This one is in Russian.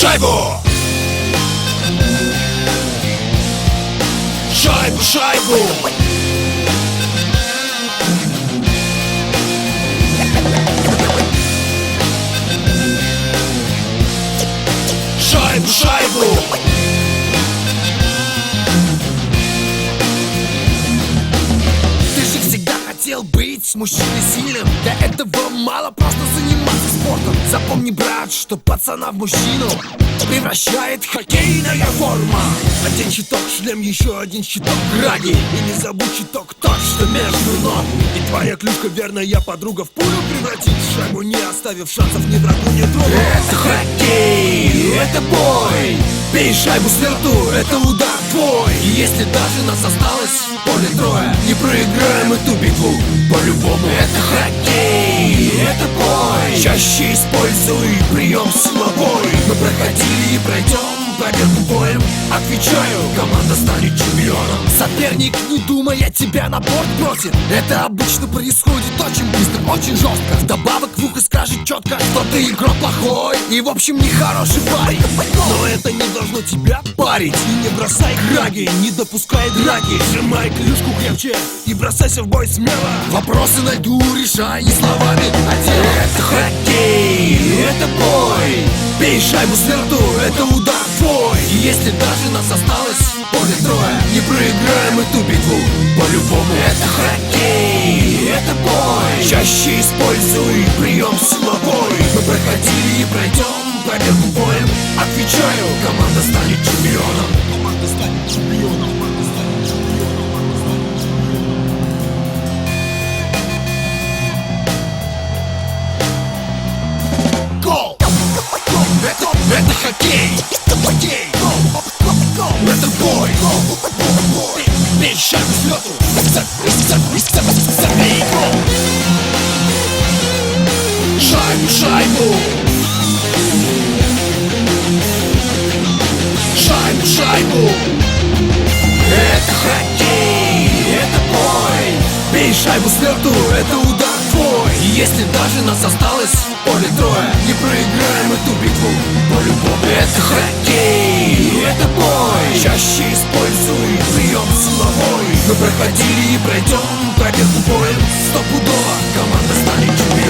шайбу! Шайбу, шайбу! Шайбу, шайбу! Ты же всегда хотел быть мужчиной сильным. Для этого мало просто заниматься спортом. Запомни, брат, что пацана в мужчину превращает хоккейная форма. Один щиток, шлем, еще один щиток, гради. И не забудь щиток тот, что между ног. И твоя клюшка, верная подруга, в пулю превратит в шайбу, не оставив шансов ни врагу, ни другу. Это хоккей, это бой. Бей шайбу с лету, это удар твой. И если даже нас осталось в поле трое, не проиграем эту битву по-любому. Это хоккей, это бой. Чаще используй прием силовой. Мы проходили и пройдем победу боем. Отвечаю, команда станет чемпионом. Соперник, не думая, тебя на борт бросит. Это обычно происходит очень быстро, очень жестко. Вдобавок в ухо скажет четко, что ты игрок плохой и в общем нехороший парень. Но это не должно тебя парить. И не бросай краги, не допускай драки. Сжимай клюшку крепче и бросайся в бой смело. Вопросы на льду решай не словами, а делом. Это хоккей, это бой. Бей шайбу с лету, это удар твой. И если даже нас осталось в поле трое, не проиграем эту битву по-любому. Это хоккей, это бой. Чаще используй прием силовой. Мы проходили и пройдем победу боем. Отвечаю, команда станет чемпионом. Команда станет чемпионом. Гол! Это хоккей! Это хоккей! Это бой! Бей шайбу с лету! Забей гол! Шайбу, шайбу! Шайбу, шайбу! Это хоккей! Это бой! Бей шайбу с лету! Это удар твой! И если даже нас осталось в поле трое, не проиграем эту битву по-любому. Это хоккей! Это бой! Чаще используй прием силовой. Мы проходили и пройдем победу боем. Стопудово команда станет чемпионом.